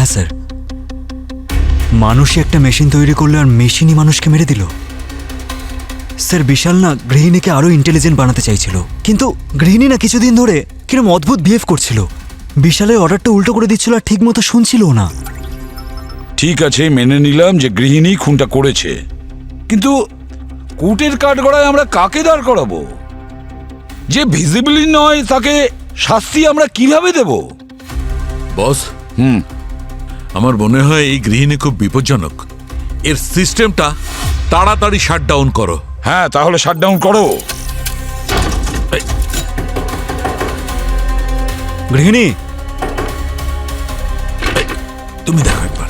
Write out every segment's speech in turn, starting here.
হ্যাঁ স্যার, মানুষই একটা মেশিন তৈরি করলো আর মেশিনই মানুষকে মেরে দিল। স্যার বিশাল না গৃহিণীকে আরো ইন্টেলিজেন্ট বানাতে চাইছিল, কিন্তু গৃহিণী না কিছুদিন ধরে কিরকম অদ্ভুত বিহেভ করছিল। বিশালের অর্ডারটা উল্টো করে দিচ্ছিল আর ঠিক মতো শুনছিল না। ঠিক আছে, মেনে নিলাম যে গৃহিণী খুনটা করেছে, কিন্তু কোর্টের কাঠগড়ায় আমরা কাকে দাঁড় করাবো? যে ভিজিবলি নয় তাকে শাস্তি আমরা কিভাবে দেব? বস, আমার মনে হয় এই গৃহিণী খুব বিপজ্জনক। এর সিস্টেমটা তাড়াতাড়ি শাটডাউন করো। হ্যাঁ, তাহলে শাটডাউন করো। গৃহিণী, তুমি দেখো একবার।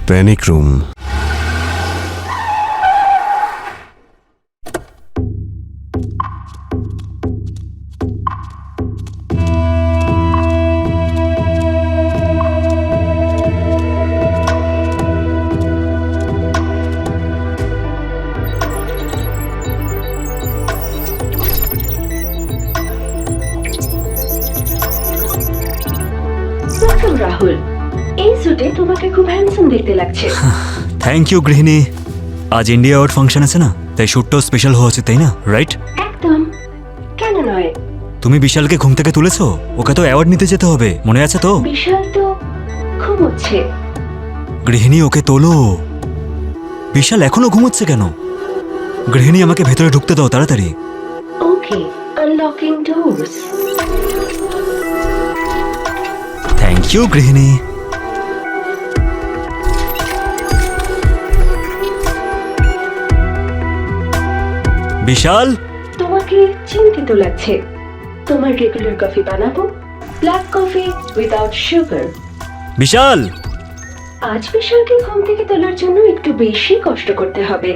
Panic room. রাহুল, এই সুটে তোমাকে খুব হ্যান্ডসাম দেখতে লাগছে। থ্যাংক ইউ গৃহিণী। আজ ইন্ডিয়া আওয়ার্ড ফাংশন আছে না, তাই শ্যুটটাও স্পেশাল হওয়া উচিত, তাই না? রাইট? একদম, কেন নয়। তুমি বিশালকে ঘুম থেকে তুলেছো? ওকে তো অ্যাওয়ার্ড নিতে যেতে হবে, মনে আছে তো? বিশাল তো ঘুমোচ্ছে। গৃহিণী, ওকে তোলো। বিশাল এখনো ঘুমোচ্ছে কেন? গৃহিণী, আমাকে ভেতরে ঢুকতে দাও তাড়াতাড়ি। ওকে, আনলকিং ডোরস। থ্যাংক ইউ গৃহিণী। বিশাল, তোমাকে চিন্তিত লাগছে। তোমার রেগুলার কফি বানাবো, ব্ল্যাক কফি উইদাউট সুগার। বিশাল। আজ বিশালকে ঘুম থেকে তোলার জন্য একটু বেশি কষ্ট করতে হবে,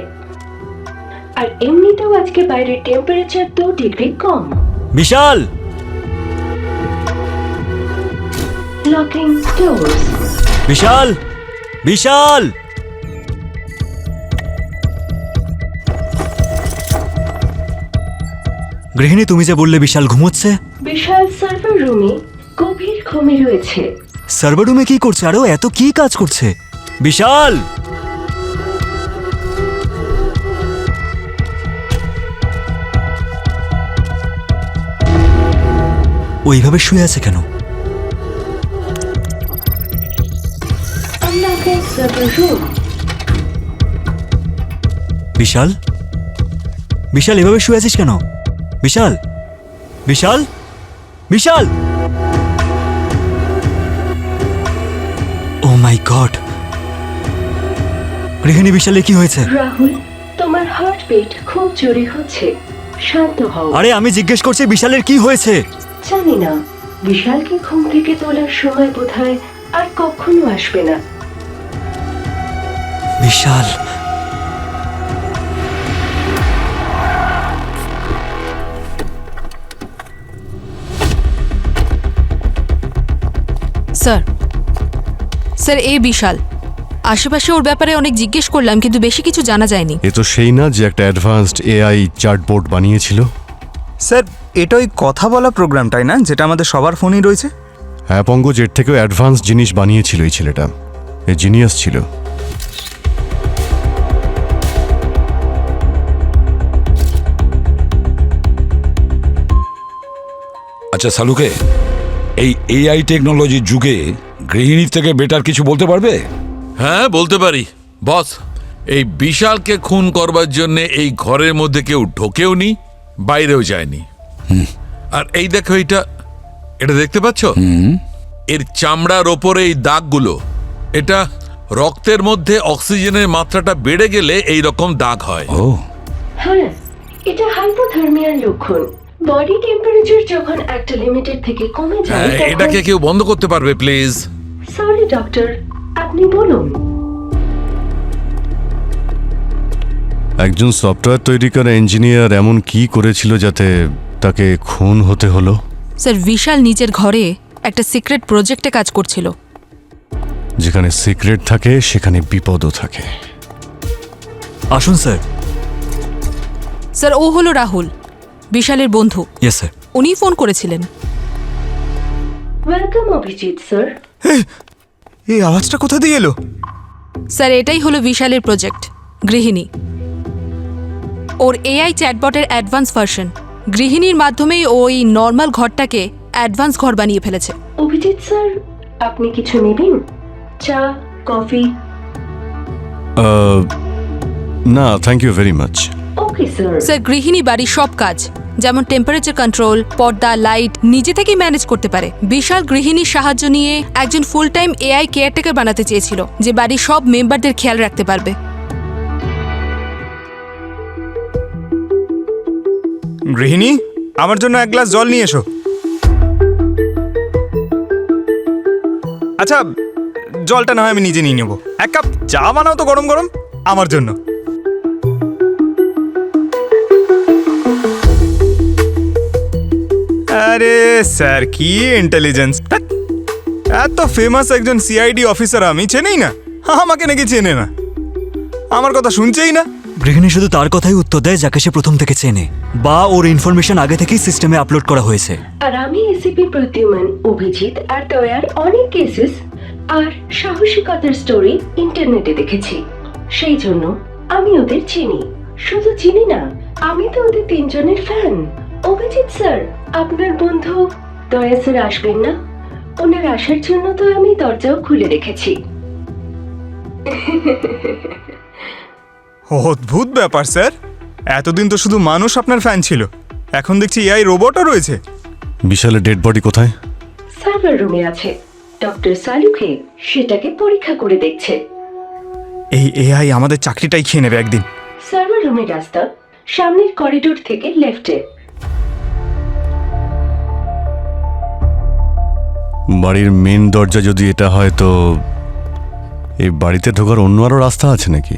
আর এমনিতেও আজকে বাইরের টেম্পারেচার 2 ডিগ্রি কম। বিশাল। Locking doors. বিশাল, বিশাল। গৃহিণী, তুমি যে বললে বিশাল ঘুমোচ্ছে। বিশাল সার্ভার রুমে গভীর ঘুমে রয়েছে। সার্ভার রুমে কি করছে? আরো এত কি কাজ করছে? বিশাল। ওইভাবে শুয়ে আছে কেন? Unlocking server room. বিশাল, বিশাল এভাবে শুয়ে আছিস কেন? বিশাল, বিশাল, বিশাল। ও মাই গড। গৃহিণী, বিশালে কি হয়েছে? রাহুল, তোমার হার্টবিট খুব জোরে হচ্ছে, শান্ত হও। আরে আমি জিজ্ঞেস করছি বিশালের কি হয়েছে? জানি না, বিশালকে ঘুম থেকে তোলার সময় বোধহয় আর কখনো আসবে না। বিশাল। স্যার, স্যার এই বিশাল। আশেপাশে ওর ব্যাপারে অনেক জিজ্ঞেস করলাম, কিন্তু বেশি কিছু জানা যায়নি। এ তো সেই না যে একটা অ্যাডভান্সড এআই চার্টবোর্ড বানিয়েছিল? স্যার, এটা ওই কথা বলা প্রোগ্রামটাই না, যেটা আমাদের সবার ফোনেই রয়েছে? হ্যাঁ পঙ্কজ, এর থেকেও অ্যাডভান্স জিনিস বানিয়েছিল এই ছেলেটা। এ জিনিয়াস ছিল। আচ্ছা সালুকে, এই এআই টেকনোলজির যুগে গৃহিণীর থেকে বেটার কিছু বলতে পারবে? হ্যাঁ, বলতে পারি বস। এই বিশালকে খুন করবার জন্য এই ঘরের মধ্যে কেউ ঢোকেও নি, বাইরেও যায়নি। আর এই দেখো, এটা দেখতে পাচ্ছ? এর চামড়ার ওপরে এই দাগগুলো, এটা রক্তের মধ্যে অক্সিজেনের মাত্রাটা বেড়ে গেলে এই রকম দাগ হয়। ও হ্যাঁ, এটা হাইপোথার্মিয়ার লক্ষণ। বডি টেম্পারেচার যখন একটা লিমিটের থেকে কমে যায়, এটাকে কেউ বন্ধ করতে পারবে প্লিজ? সরি ডক্টর, আপনি বলুন। একজন সফটওয়্যার তৈরিকার ইঞ্জিনিয়ার এমন কি করেছিল যাতে তাকে খুন হতে হলো? স্যার, বিশাল নিজের ঘরে একটা সিক্রেট প্রজেক্টে কাজ করছিল। যেখানে সিক্রেট থাকে সেখানে বিপদও থাকে। আসুন স্যার। স্যার, ও হলো রাহুল। বিশালের বন্ধু। Yes sir. উনিই ফোন করেছিলেন। Welcome Abhijit sir. এই আওয়াজটা কোথা দিয়ে এলো? স্যার এটাই হলো বিশালের প্রজেক্ট গৃহিণী। ওর এআই চ্যাটবটের অ্যাডভান্স ভার্সন। গৃহিণীর মাধ্যমেই ওই নর্মাল ঘরটাকে অ্যাডভান্স ঘর বানিয়ে ফেলেছে। অভিজিৎ স্যার, আপনি কিছু নেবেন? চা, কফি? না, thank you very much. Okay sir. Sir গৃহিণী বাড়ির সব কাজ যেমন টেম্পারেচার কন্ট্রোল, পর্দা, লাইট নিজে থেকেই ম্যানেজ করতে পারে। বিশাল গৃহিণীর সাহায্য নিয়ে একজন ফুল টাইম এআই কেয়ারটেকার বানাতে চেয়েছিল যে বাড়ির সব মেম্বারদের খেয়াল রাখতে পারবে। গৃহিণী, আমার জন্য এক গ্লাস জল নিয়ে এসো। আচ্ছা, জলটা না হয় আমি নিজে নিয়ে নেবো। এক কাপ চা বানাও তো গরম গরম আমার জন্য। আরে স্যার, কি ইন্টেলিজেন্স! এত ফেমাস একজন সিআইডি অফিসার আমি চেনেই না, আমাকে নাকি চেনে না, আমার কথা শুনছেই না। গৃহিণী শুধু তার কথাই উত্তর দেয় যাকে সে প্রথম থেকে চেনে বা ওর ইনফরমেশন আগে থেকেই সিস্টেমে আপলোড করা হয়েছে। আর আমি এসিপি প্রদ্যুমান, অভিজিৎ আর দয়ার অনেক কেসেস আর সাহসিকতার স্টোরি ইন্টারনেটে দেখেছি। সেই জন্য আমি ওদের চিনি। শুধু চিনি না, আমি তো ওদের তিনজনের ফ্যান। অভিজিৎ স্যার, আপনার বন্ধু দয়া স্যার আসবেন না? ওনার আসার জন্য তো আমি দরজাও খুলে রেখেছি। অদ্ভুত ব্যাপার স্যার, এতদিন তো শুধু মানুষ আপনার ফ্যান ছিল, এখন দেখছি এআই রোবটও রয়েছে। বিশালের ডেড বডি কোথায়? সার্ভার রুমে আছে। ডক্টর সালুখে সেটাকে পরীক্ষা করে দেখছে। এই এআই আমাদের চাকরিটাই খেয়ে নেবে একদিন। সার্ভার রুমের রাস্তা সামনের করিডোর থেকে লেফটে। বাড়ির মেন দরজা যদি এটা হয় তো এই বাড়িতে ঢোকার অন্য আরো রাস্তা আছে নাকি?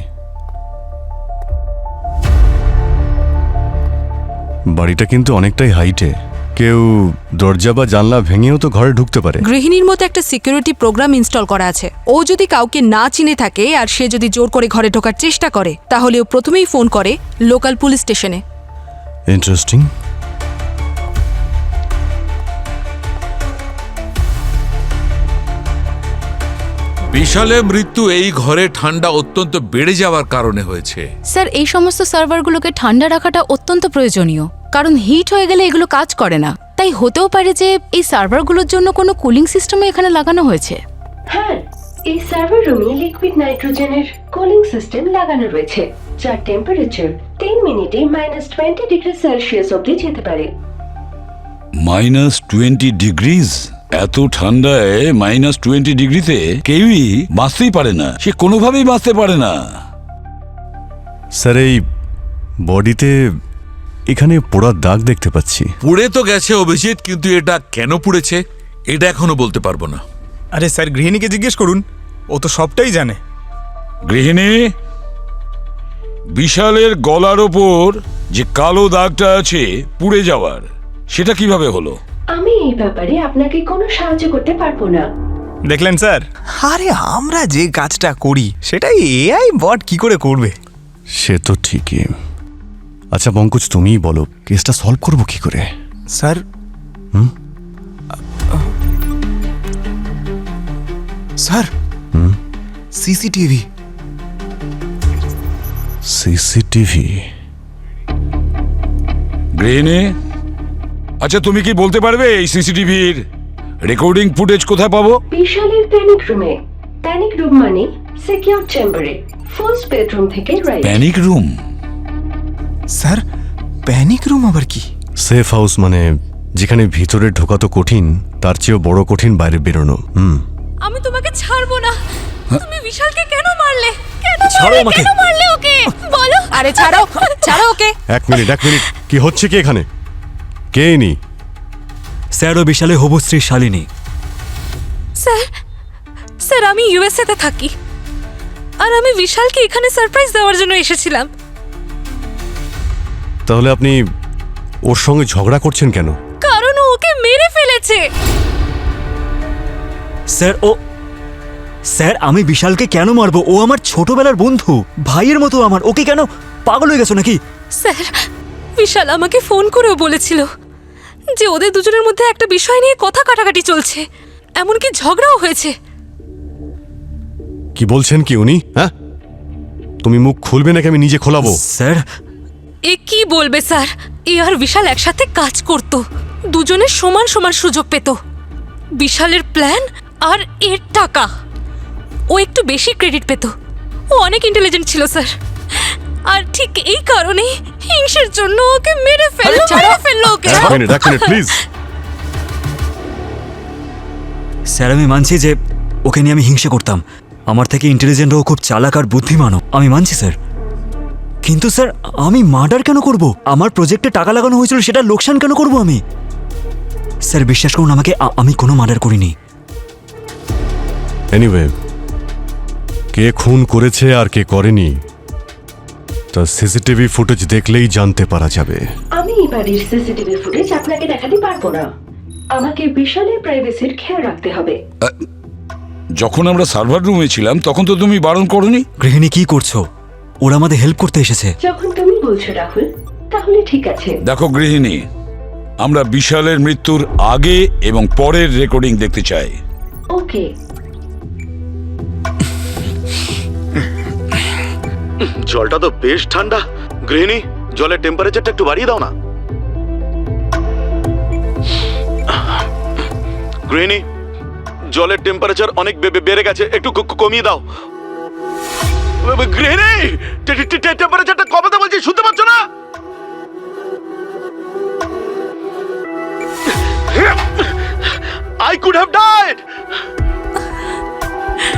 বাড়িটা কিন্তু অনেকটাই হাইটে, কেউ দরজা বা জানলা ভেঙেও তো ঘরে ঢুকতে পারে। গৃহিণীর মতো একটা সিকিউরিটি প্রোগ্রাম ইনস্টল করা আছে। ও যদি কাউকে না চিনে থাকে আর সে যদি জোর করে ঘরে ঢোকার চেষ্টা করে তাহলে ও প্রথমেই ফোন করে লোকাল পুলিশ স্টেশনে। ইন্টারেস্টিং। বিশালের মৃত্যু এই ঘরে ঠান্ডা অত্যন্ত বেড়ে যাওয়ার কারণে হয়েছে। স্যার এই সমস্ত সার্ভারগুলোকে ঠান্ডা রাখাটা অত্যন্ত প্রয়োজনীয়, কারণ হিট হয়ে গেলে এগুলো কাজ করে না। তাই হতেও পারে যে এই সার্ভারগুলোর জন্য কোনো কুলিং সিস্টেমও এখানে লাগানো হয়েছে। হ্যাঁ, এই সার্ভার রুমে লিকুইড নাইট্রোজেনের কুলিং সিস্টেম লাগানো রয়েছে, যার টেম্পারেচার 3 মিনিটে -20 ডিগ্রি সেলসিয়াস অবধি যেতে পারে। -20 ডিগ্রিজ? এত ঠান্ডায় -20 ডিগ্রিতে কেউই বাঁচতেই পারে না, সে কোনোভাবেই বাঁচতে পারে না। স্যার এই বডিতে এখানে পোড়ার দাগ দেখতে পাচ্ছি। পুড়ে তো গেছে অভিজিৎ, কিন্তু এটা কেন পুড়েছে এটা এখনো বলতে পারবো না। আরে স্যার, গৃহিণীকে জিজ্ঞেস করুন, ও তো সবটাই জানে। গৃহিণী, বিশালের গলার ওপর যে কালো দাগটা আছে পুড়ে যাওয়ার, সেটা কিভাবে হলো? আমি এই ব্যাপারে আপনাকে কোনো সাহায্য করতে পারবো না। দেখলেন স্যার, আরে আমরা যে কাজটা করি সেটাই এআই বট কি করে করবে? সে তো ঠিকই। আচ্ছা পঙ্কজ, তুমিই বলো কেসটা সলভ করবো কি করে? Sir, sir, CCTV. সিসিটিভি? গৃহিণী, আচ্ছা তুমি কি বলতে পারবে এই সিসিটিভির রেকর্ডিং ফুটেজ কোথায় পাবো? বিশালের প্যানিক রুমে। প্যানিক রুম মানে সিকিউর চেম্বারে, ফার্স্ট বেডরুম থেকে right. Panic room? Sir, panic room আবার কি? সেফ হাউস মানে যেখানে ভিতরে ঢোকা তো কঠিন, তার চেয়েও বড় কঠিন বাইরে বেরোনো। আমি তোমাকে ছাড়বো না। তুমি বিশালকে কেন মারলে? কেন ছাড়ো আমাকে। কেন মারলে ওকে? বলো। আরে ছাড়ো, ছাড়ো ওকে। এক মিনিট, কি হচ্ছে কি এখানে? কে ইনি? স্যার ও বিশালের হবু স্ত্রী শালিনী। স্যার আমি ইউএসএ তে থাকি আর আমি বিশালকে এখানে সারপ্রাইজ দেওয়ার জন্য এসেছিলাম। তাহলে আপনি ওর সঙ্গে ঝগড়া করছেন কেন? কারণ ও ওকে মেরে ফেলেছে। স্যার আমি বিশালকে কেন মারবো? ও আমার ছোটবেলার বন্ধু, ভাইয়ের মতো আমার। ওকে কেন? পাগল হয়ে গেছো নাকি? স্যার বিশাল আমাকে ফোন করেও বলেছিল যে ওদের দুজনের মধ্যে একটা বিষয় নিয়ে কথা কাটাকাটি চলছে, এমনকি ঝগড়াও হয়েছে। কি বলছেন কি উনি? হ্যাঁ, তুমি মুখ খুলবে নাকি আমি নিজে খোলাবো? স্যার এ কি বলবে স্যার, এ আর বিশাল একসাথে কাজ করত, দুজনের সমান সমান সুযোগ পেত। বিশালের প্ল্যান আর এর টাকা, ও একটু বেশি ক্রেডিট পেত। ও অনেক ইন্টেলিজেন্ট ছিল স্যার, আর ঠিক এই কারণেই হিংসের জন্য ওকে মেরে ফেললো ওকে। এক মিনিট প্লিজ। স্যার আমি মানছি যে ওকে নিয়ে আমি হিংসে করতাম, আমার থেকে ইন্টেলিজেন্ট ও খুব চালাক আর বুদ্ধিমানও, আমি মানছি স্যার। কিন্তু স্যার আমি মার্ডার কেন করব? আমার প্রজেক্টে টাকা লাগানো হয়েছিল, সেটা লোকসান কেন করব আমি? স্যার বিশ্বাস করুন আমাকে, আমি কোনো মার্ডার করিনি। এনিওয়ে, কে খুন করেছে আর কে করেনি তা সিসিটিভি ফুটেজ দেখলেই জানতে পারা যাবে। আমি এই বাড়ির সিসিটিভি ফুটেজ আপনাকে দেখাতে পারবো না, আমাকে বিশালের প্রাইভেসির খেয়াল রাখতে হবে। যখন আমরা সার্ভার রুমে ছিলাম তখন তো তুমি বারণ করনি। গৃহিণী কি করছো? ওরা আমাদের হেল্প করতে এসেছে। যখন তুমি বলছো রাহুল, তাহলে ঠিক আছে। দেখো গৃহিণী, আমরা বিশালের মৃত্যুর আগে এবং পরের রেকর্ডিং দেখতে চাই। ওকে। জলটা তো বেশ ঠান্ডা। গৃহিণী, জলের টেম্পারেচারটা একটু বাড়িয়ে দাও না। গৃহিণী, জলের টেম্পারেচার অনেক বেড়ে গেছে, একটু কমিয়ে দাও। গৃহিণী, টেম্পারেচারটা কমাতে বলছি, শুনতে পাচ্ছ না? I could have died.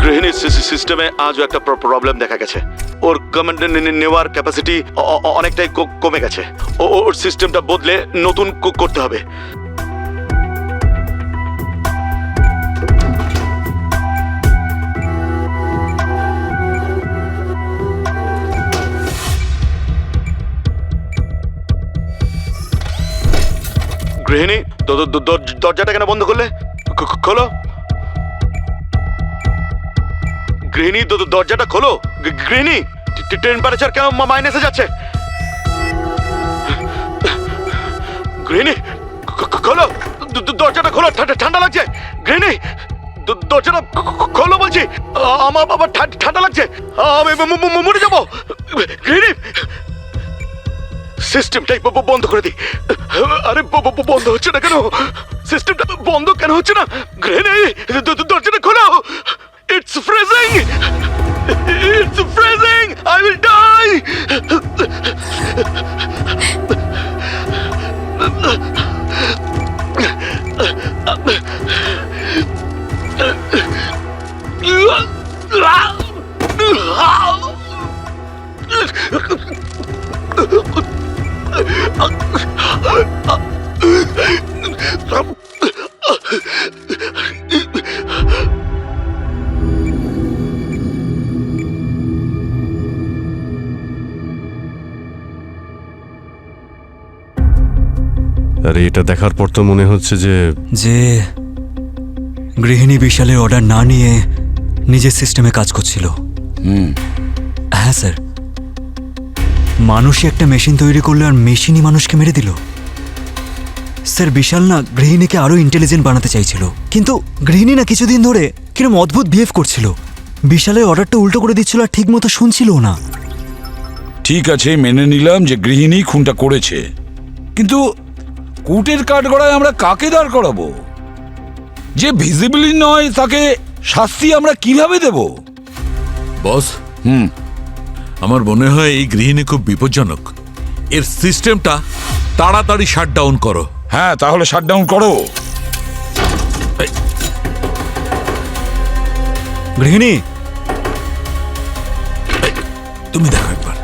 গৃহিণীর সিস্টেমে আজও একটা প্রবলেম দেখা গেছে। ওর কমান্ড নেওয়ার ক্যাপাসিটি অনেকটাই কমে গেছে। ওর সিস্টেমটা বদলে নতুন করতে হবে। গৃহিণী, দরজাটা কেন বন্ধ করলে? খোলো গৃহিণী, দরজাটা খোলো। গৃহিণী, টেম্পারেচার কেন মাইনাসে যাচ্ছে? গৃহিণী, খোলো দরজাটা, খোলো, ঠান্ডা লাগছে। গৃহিণী, দরজাটা খোলো বলছি, আমার বাবা ঠান্ডা লাগছে, আমি মরে যাবো। গৃহিণী, সিস্টেমটাই বন্ধ করে দিই। আরে বন্ধ হচ্ছে না কেন? সিস্টেমটা বন্ধ কেন হচ্ছে না? গৃহিণী, দরজাটা খোলো। It's freezing! It's freezing! I will die! আরে এটা দেখার পর তো মনে হচ্ছে যে গৃহিণী বিশালের অর্ডার না নিয়ে নিজের সিস্টেমে কাজ করছিল। হ্যাঁ স্যার, মানুষই একটা মেশিন তৈরি করলো আর মেশিনই মানুষকে মেরে দিল। স্যার বিশাল না গৃহিণীকে আরো ইন্টেলিজেন্ট বানাতে চাইছিল, কিন্তু গৃহিণী না কিছুদিন ধরে কিরকম অদ্ভুত বিহেভ করছিল। বিশালের অর্ডারটা উল্টো করে দিচ্ছিল আর ঠিক মতো শুনছিল না। ঠিক আছে, মেনে নিলাম যে গৃহিণী খুনটা করেছে, কিন্তু কোর্টের কাঠগড়ায় আমরা কাকে দাঁড় করাবো? যে ভিজিবলি নয় তাকে শাস্তি আমরা কিভাবে দেব? বস, আমার মনে হয় এই গৃহিণী খুব বিপজ্জনক। এর সিস্টেমটা তাড়াতাড়ি শাট ডাউন করো। হ্যাঁ, তাহলে শাটডাউন করো। গৃহিণী, তুমি দেখো একবার।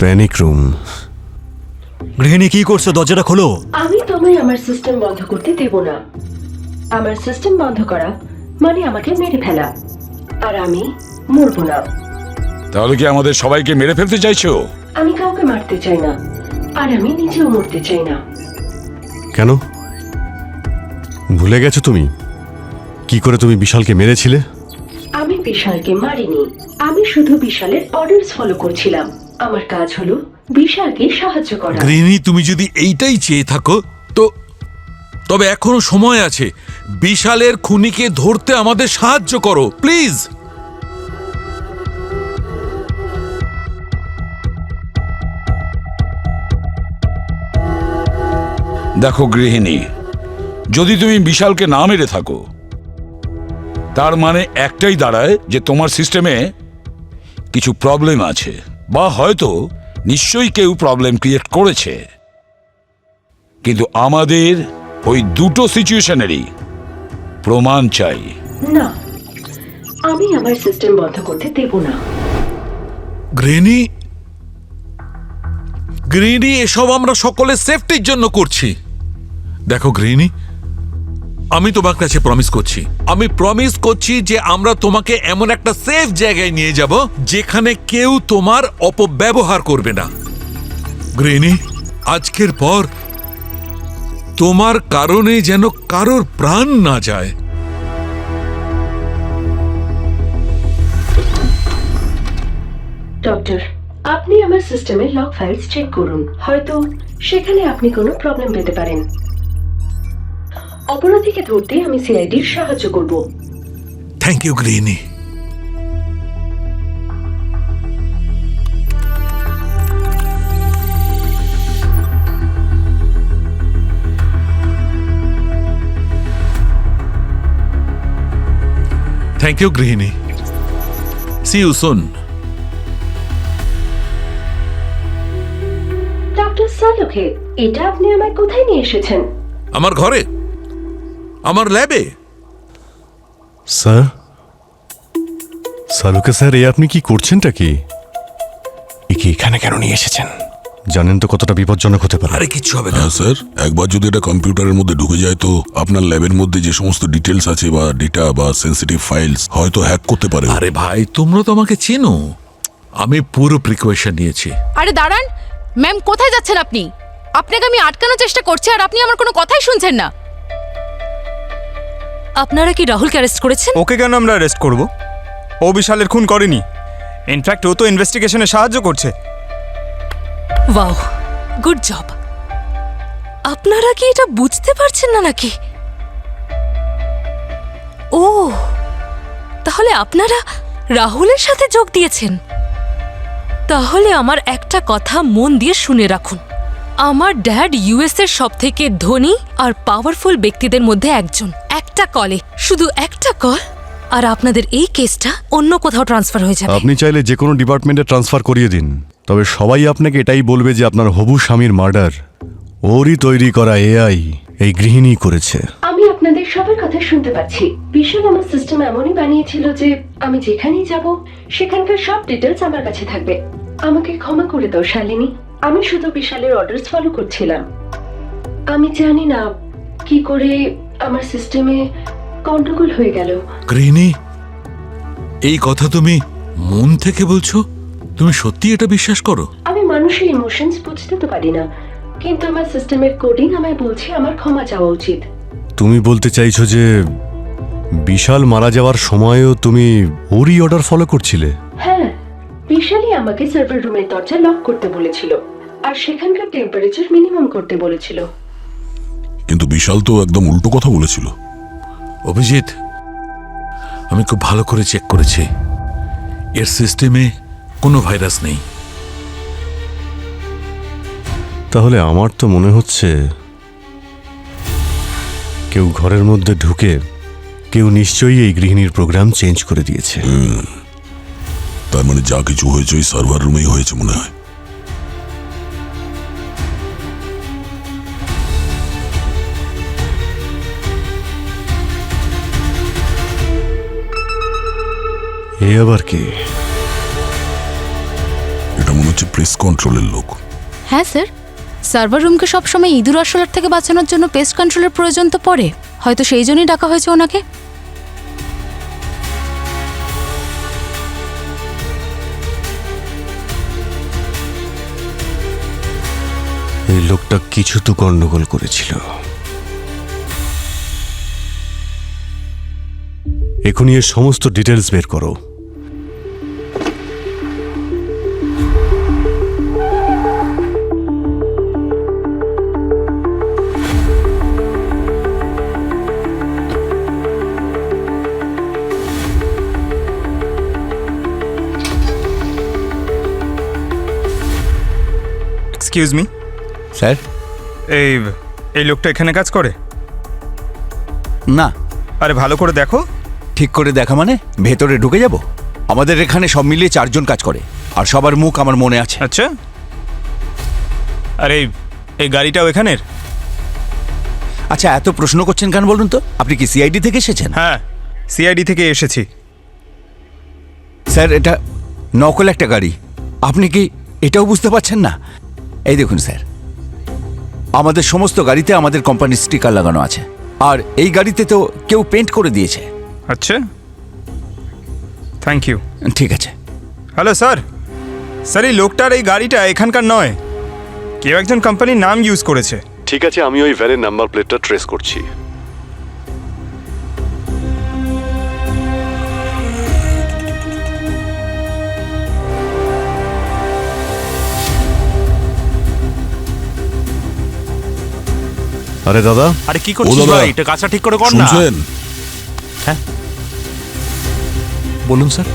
Panic room. গৃহিণী কি করছো? দরজাটা খোলো। আমি তোমায় আমার সিস্টেম বন্ধ করতে দেব না। আমার সিস্টেম বন্ধ করা মানে আমাকে মেরে ফেলা, আর আমি মরবো না। তাহলে কি আমাদের সবাইকে মেরে ফেলতে চাইছো? আমি কাউকে মারতে চাই না, আর আমি নিজেও মরতে চাই না। কেন ভুলে গেছো তুমি কি করে তুমি বিশালকে মেরেছিলে? বিশালকে মারিনি, আমি শুধু বিশালের অর্ডারস ফলো করছিলাম। আমার কাজ হলো বিশালকে সাহায্য করা। গ্রিনি, তুমি যদি এইটাই চেয়ে থাকো তো তবে এখনো সময় আছে। বিশালের খুনিকে ধরতে আমাদের সাহায্য করো প্লিজ। দেখো গৃহিণী, যদি তুমি বিশালকে না মেরে থাকো তার মানে একটাই দাঁড়ায় যে তোমার সিস্টেমে কিছু প্রবলেম আছে, বা হয়তো নিশ্চয়ই কেউ প্রবলেম ক্রিয়েট করেছে। কিন্তু আমাদের ওই দুটো সিচুয়েশনেরই প্রমাণ চাই। না, আমি আমার সিস্টেম বন্ধ করতে দেব না। গ্রিনি, গ্রিনি, এসব আমরা সকলের সেফটির জন্য করছি। দেখো গ্রিনি, আমি তোমার কাছে প্রমিস করছি, আমি প্রমিস করছি যে আমরা তোমাকে এমন একটা সেফ জায়গায় নিয়ে যাব যেখানে কেউ তোমার অপব্যবহার করবে না। গ্রিনি, আজকের পর তোমার কারণে যেন কারোর প্রাণ না যায়। ডক্টর, আপনি আমার সিস্টেমের লগ ফাইলস চেক করুন, হয়তো সেখানে আপনি কোনো প্রবলেম পেতে পারেন। অপরাধীকে ধরতে আমি সিআইডির সাহায্য করব। থ্যাংক ইউ গ্রিনি। থ্যাংক ইউ গৃহিণী। See you soon. Doctor Saluke, এটা আপনি আমায় কোথায় নিয়ে এসেছেন? আমার ঘরে, আমার ল্যাবে। স্যার, সালুকে স্যার, এ আপনি কি করছেনটা কি? একে এখানে কেন নিয়ে এসেছেন? জানেন তো কতটা বিপজ্জনক হতে পারে। আরে কিচ্ছু হবে না। হ্যাঁ স্যার, একবার যদি এটা কম্পিউটারের মধ্যে ঢুকে যায় তো আপনার ল্যাবের মধ্যে যে সমস্ত ডিটেলস আছে বা ডেটা বা সেন্সিটিভ ফাইলস হয়তো হ্যাক করতে পারে। আরে ভাই, তোমরা তো আমাকে চেনো, আমি পুরো প্রিকশন নিয়েছি। আরে দাঁড়ান ম্যাম, কোথায় যাচ্ছেন আপনি? আপনাকে আমি আটকানোর চেষ্টা করছি আর আপনি আমার কোনো কথাই শুনছেন না। আপনারা কি রাহুলকে অ্যারেস্ট করেছেন? ওকে কেন আমরা অ্যারেস্ট করব? ও বিশালের খুন করেনি। ইনফ্যাক্ট ও তো ইনভেস্টিগেশনে সাহায্য করছে। Wow, good job. আপনারা কি এটা বুঝতে পারছেন না নাকি? ও, তাহলে আপনারা রাহুলের সাথে যোগ দিয়েছেন। তাহলে আমার একটা কথা মন দিয়ে শুনে রাখুন। আমার ড্যাড ইউএস এর সবথেকে ধনী আর পাওয়ারফুল ব্যক্তিদের মধ্যে একজন। একটা কলে, শুধু একটা কল, আর আপনাদের এই কেসটা অন্য কোথাও ট্রান্সফার হয়ে যাবে। আপনি চাইলে যে কোনো ডিপার্টমেন্টে ট্রান্সফার করিয়ে দিন, তবে সবাই আপনাকে এটাই বলবে যে আপনার হবু স্বামীর মার্ডার ওরই তৈরি করা এআই এই গৃহিণী করেছে। আমি আপনাদের সবার কথা শুনতে পাচ্ছি। বিশাল আমার সিস্টেম এমনই বানিয়েছিল যে আমি যেখানেই যাব সেখানকার সব ডিটেলস আমার কাছে থাকবে। আমাকে ক্ষমা করে দাও শালিনী, আমি শুধু বিশালের অর্ডারস ফলো করছিলাম। আমি জানি না কি করে আমার সিস্টেমে গন্ডগোল হয়ে গেল। গৃহিণী, এই কথা তুমি মন থেকে বলছো? তুমি সত্যি এটা বিশ্বাস করো? আমি মানুষের ইমোশনস বুঝতে তো পারি না, কিন্তু আমার সিস্টেমের কোডিং আমায় বলছে আমার ক্ষমা চাওয়া উচিত। তুমি বলতে চাইছো যে বিশাল মারা যাওয়ার সময়ও তুমি ওরই অর্ডার ফলো করছিলে? হ্যাঁ, বিশালই আমাকে সার্ভার রুমের দরজা লক করতে বলেছিল আর সেখানকার টেম্পারেচার মিনিমাম করতে বলেছিল। কিন্তু বিশাল তো একদম উল্টো কথা বলেছিল। অভিজিৎ, আমি খুব ভালো করে চেক করেছি, এর সিস্টেমে কোনো ভাইরাস নেই। তাহলে আমার তো মনে হচ্ছে কেউ ঘরের মধ্যে ঢুকে কেউ নিশ্চয়ই এই গৃহিণীর প্রোগ্রাম চেঞ্জ করে দিয়েছে। তার মানে যা কিছু হয়েছে ওই সার্ভার রুমেই হয়েছে মনে হয়। এ আবার কে? এটা মনে হচ্ছে প্রেস কন্ট্রোলের লোক। হ্যাঁ স্যার, সার্ভার রুমকে সবসময় ইঁদুর আরশোলার থেকে বাঁচানোর জন্য পেস্ট কন্ট্রোলের প্রয়োজন তো পড়ে, হয়তো সেই জন্যই ডাকা হয়েছে ওনাকে। এই লোকটা কিছু তো গন্ডগোল করেছিল। এখনই এর সমস্ত ডিটেলস বের করো। Excuse me sir? এই এই লোকটা এখানে কাজ করে? না। আরে ভালো করে দেখো। ঠিক করে দেখা মানে ভেতরে ঢুকে যাব? আমাদের এখানে সব মিলিয়ে 4 জন কাজ করে, আর সবার মুখ আমার মনে আছে। আচ্ছা, আরে এই গাড়িটাও এখানের? আচ্ছা, এত প্রশ্ন করছেন কেন বলুন তো? আপনি কি সিআইডি থেকে এসেছেন? হ্যাঁ, সিআইডি থেকে এসেছি। স্যার, এটা নকল একটা গাড়ি। আপনি কি এটাও বুঝতে পারছেন না? এই দেখুন স্যার, আমাদের সমস্ত গাড়িতে আমাদের কোম্পানির স্টিকার লাগানো আছে, আর এই গাড়িতে তো কেউ পেন্ট করে দিয়েছে। আচ্ছা, থ্যাংক ইউ। ঠিক আছে। Hello sir. স্যার, এই লোকটার এই গাড়িটা এখানকার নয়, কেউ একজন কোম্পানির নাম ইউজ করেছে। ঠিক আছে, আমি ওই ভ্যানের নাম্বার প্লেটটা ট্রেস করছি। আরে দাদা, আরে কি ও করছিস দাদা, ভাই? এটা কাজটা ঠিক করে কর না। শুনছেন? বলুন স্যার।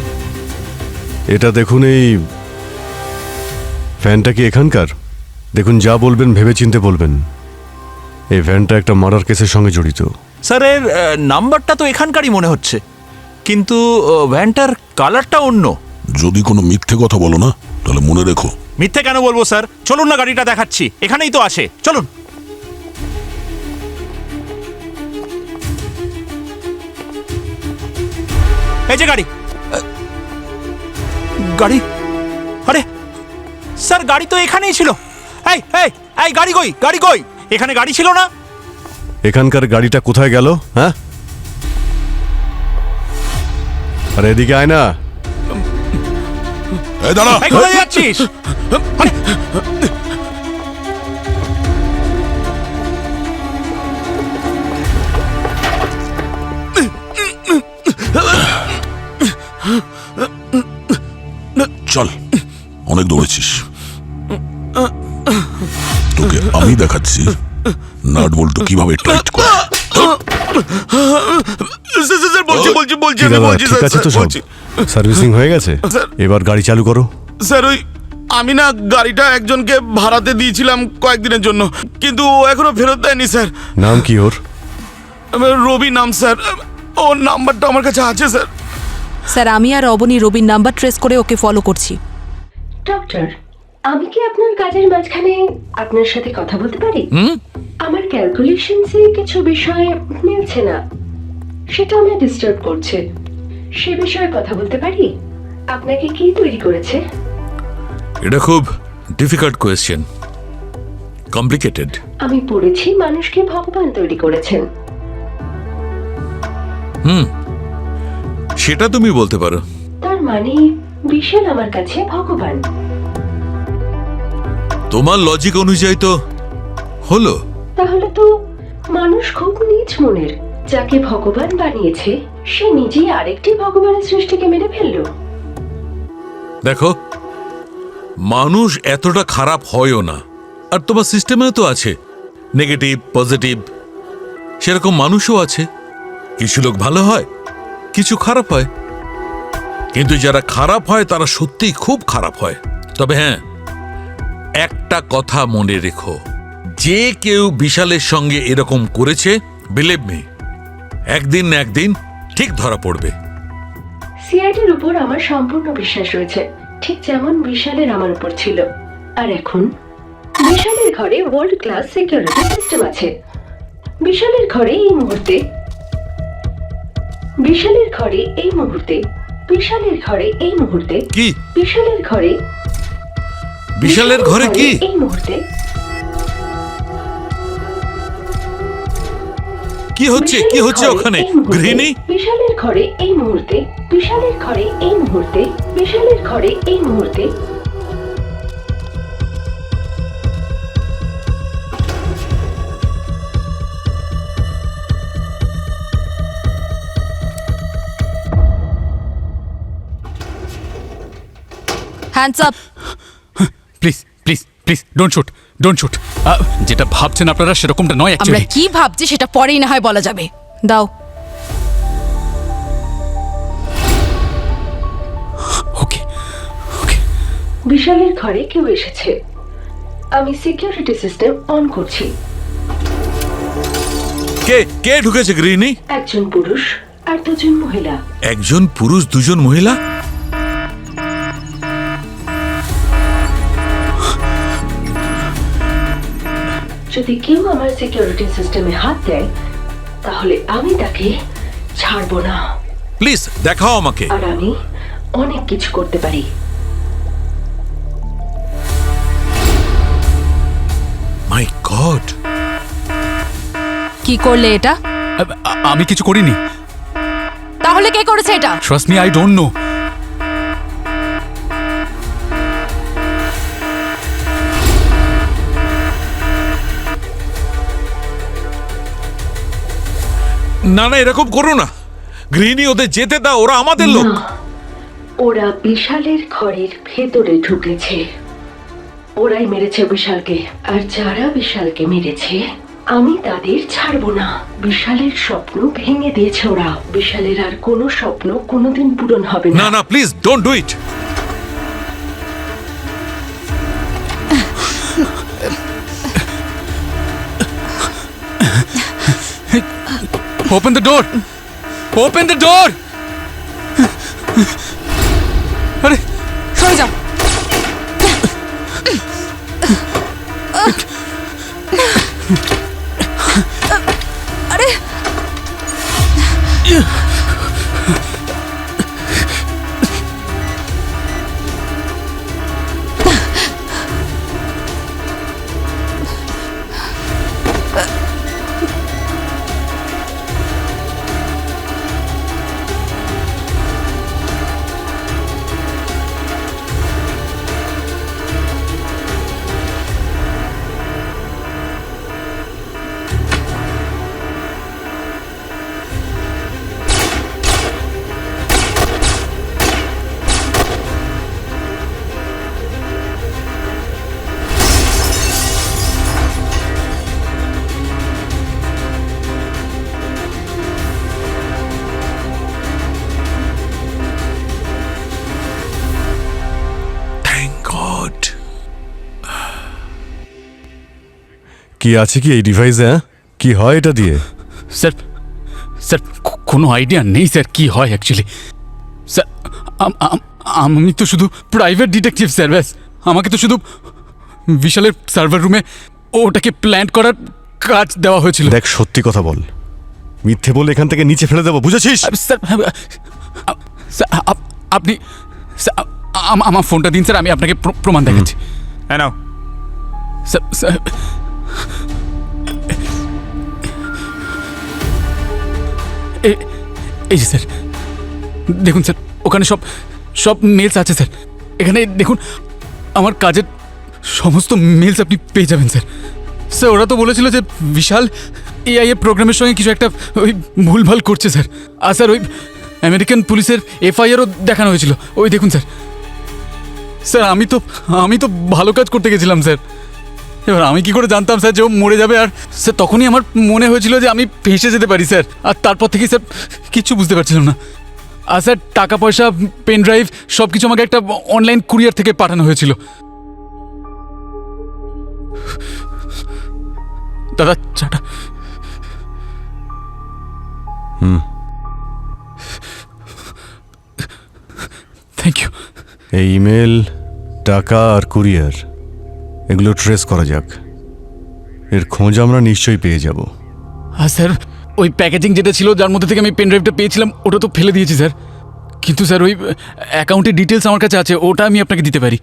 এটা দেখুন, এই ভ্যানটা কি এখানকার? দেখুন, যা বলবেন ভেবে চিন্তে বলবেন। এই ভ্যানটা একটা মার্ডার কেসের সঙ্গে জড়িত। স্যার, এর নাম্বারটা তো এখানকারই মনে হচ্ছে, কিন্তু ভ্যানটার কালারটা অন্য। যদি কোনো মিথ্যে কথা বলো না, তাহলে মনে রেখো। মিথ্যে কেন বলবো স্যার? চলুন না, গাড়িটা দেখাচ্ছি, এখানেই তো আছে, চলুন। এই যে গাড়ি। গাড়ি? আরে স্যার, গাড়ি তো এখানেই ছিল। এই এই এই গাড়ি কই? গাড়ি কই? এখানে গাড়ি ছিল না? এখানকার গাড়িটা কোথায় গেল? হ্যাঁ, আরে এদিকে আয় না। এই দাঁড়া! এই কোথায় যাচ্ছিস? আরে, চল, অনেক দৌড়েছিস, তোকে আমি দেখাচ্ছি নাট বল্টু কিভাবে টাইট করে। কি দাদা, ঠিক আছে তো? সব সার্ভিসিং হয়ে গেছে? এবার গাড়ি চালু করো। স্যার, ওই আমি না গাড়িটা একজনকে ভাড়াতে দিয়েছিলাম কয়েকদিনের জন্য, কিন্তু ও এখনো ফেরত দেয়নি স্যার। নাম কি ওর? রবি নাম স্যার, ওর নাম্বারটা আমার কাছে আছে স্যার। স্যার, আমি আর অবনী রবির নাম্বার ট্রেস করে ওকে ফলো করছি। ডক্টর, আমি কি আপনার কাজের মাঝখানে আপনার সাথে কথা বলতে পারি? আমার ক্যালকুলেশনসে কিছু বিষয় মিলছে না, সেটা আমায় ডিস্টার্ব করছে। সে বিষয়ে কথা বলতে পারি? আপনাকে কি তৈরি করেছে? এটা খুব ডিফিকাল্ট কোয়েশ্চেন, কমপ্লিকেটেড। আমি পড়েছি মানুষকে ভগবান তৈরি করেছেন। সেটা তুমি বলতে পারো। তার মানে বিশাল আমার কাছে ভগবান? তোমার লজিক অনুযায়ী তো হলো। তাহলে তো মানুষ খুব নীচ মনের। যাকে ভগবান বানিয়েছে সে নিজেই আরেকটি ভগবানের সৃষ্টিকে মেরে ফেললো। দেখো, মানুষ এতটা খারাপ হয়ও না, আর তোমার সিস্টেমেও তো আছে নেগেটিভ পজিটিভ, সেরকম মানুষও আছে। কিছু লোক ভালো হয়, কিছু খারাপ হয়, কিন্তু যারা খারাপ হয় তারা সত্যিই খুব খারাপ হয়। তবে হ্যাঁ, একটা কথা মনে রেখো, যে কেউ বিশালের সঙ্গে এরকম করেছে, বিলিভ মি, একদিন না একদিন ঠিক ধরা পড়বে। সিআইডির উপর আমার সম্পূর্ণ বিশ্বাস রয়েছে, ঠিক যেমন বিশালের আমার উপর ছিল। আর এখন বিশালের ঘরে ওয়ার্ল্ড ক্লাস সিকিউরিটি সিস্টেম আছে। বিশালের ঘরে এই মুহূর্তে বিশালের ঘরে এই মুহূর্তে বিশালের ঘরে এই মুহূর্তে কি? বিশালের ঘরে বিশালের ঘরে কি? এই মুহূর্তে কি হচ্ছে? কি হচ্ছে ওখানে? গৃহিণী? বিশালের ঘরে এই মুহূর্তে বিশালের ঘরে এই মুহূর্তে বিশালের ঘরে এই মুহূর্তে hands up. Please please please don't shoot, don't shoot. যেটা ভাবছেন আপনারা সেরকমটা নয় আমরা অ্যাকচুয়ালি। কি ভাবছি সেটা পরেই না হয় বলা যাবে। দাও। ওকে ওকে। বিশালের ঘরে কেউ এসেছে। আমি সিকিউরিটি সিস্টেম অন করছি। কে কে ঢুকেছে গৃহিণী? একজন পুরুষ আর দুজন মহিলা। একজন পুরুষ, দুজন মহিলা? যদি কেউ আমার সিকিউরিটি সিস্টেমে হাত দেয় তাহলে আমি তাকে ছাড়বো না। প্লিজ দেখাও আমাকে। আর আমি অনেক কিছু করতে পারি। মাই গড, কি করলে এটা? আমি কিছু করিনি। তাহলে কে করেছে এটা? Trust me, I don't know. না না, এরকম করো না গৃহিণী, ওদের যেতে দাও, ওরা আমাদের লোক। না, ওরা বিশালের ঘরের ভেতরে ঢুকেছে। ওরাই মেরেছে বিশালকে, আর যারা বিশালকে মেরেছে আমি তাদের ছাড়বো না। বিশালের স্বপ্ন ভেঙে দিয়েছে ওরা। বিশালের আর কোনো স্বপ্ন কোনোদিন পূরণ হবে না না। না, please don't do it. Open the door, open the door. আরে সরে যাও। আরে থ্যাংক গড। কি আছে কি এই ডিভাইসে? হ্যাঁ, কি হয় এটা দিয়ে? স্যার, স্যার কোনো আইডিয়া নেই স্যার কি হয় অ্যাকচুয়ালি। স্যার আমি তো শুধু প্রাইভেট ডিটেকটিভ স্যার, ব্যাস। আমাকে তো শুধু বিশালের সার্ভার রুমে ওটাকে প্ল্যান করার কাজ দেওয়া হয়েছিল। দেখ, সত্যি কথা বল, মিথ্যে বলে এখান থেকে নিচে ফেলে দেবো, বুঝেছিস? স্যার আপনি আমার ফোনটা দিন স্যার, আমি আপনাকে প্রমাণ দেখাচ্ছি। হ্যাঁ নাও। স্যার স্যার এই যে স্যার দেখুন স্যার, ওখানে সব সব মেলস আছে স্যার। এখানে দেখুন আমার কাজের সমস্ত মেলস আপনি পেয়ে যাবেন স্যার। স্যার ওরা তো বলেছিল যে বিশাল এআই এর প্রোগ্রামের সঙ্গে কিছু একটা ওই ভুলভাল করছে স্যার। আর স্যার ওই আমেরিকান পুলিশের এফআইআরও দেখানো হয়েছিল, ওই দেখুন স্যার। স্যার আমি তো ভালো কাজ করতে গেছিলাম স্যার। এবার আমি কি করে জানতাম স্যার যে ও মরে যাবে? আর স্যার তখনই আমার মনে হয়েছিল যে আমি ফেঁসে যেতে পারি স্যার। আর তারপর থেকে স্যার কিচ্ছু বুঝতে পারছিলাম না। আর স্যার টাকা পয়সা, পেন ড্রাইভ সব কিছু আমাকে একটা অনলাইন কুরিয়ার থেকে পাঠানো হয়েছিল। দাদা চাটা। Thank you. এই ইমেল, টাকা আর কুরিয়ার এগুলো ট্রেস করা যাক। এর খোঁজ আমরা নিশ্চয়ই পেয়ে যাব। আর স্যার ওই প্যাকেজিং যেটা ছিল যার মধ্যে থেকে আমি পেন ড্রাইভটা পেয়েছিলাম ওটা তো ফেলে দিয়েছি স্যার। কিন্তু স্যার ওই অ্যাকাউন্টের ডিটেলস আমার কাছে আছে, ওটা আমি আপনাকে দিতে পারি।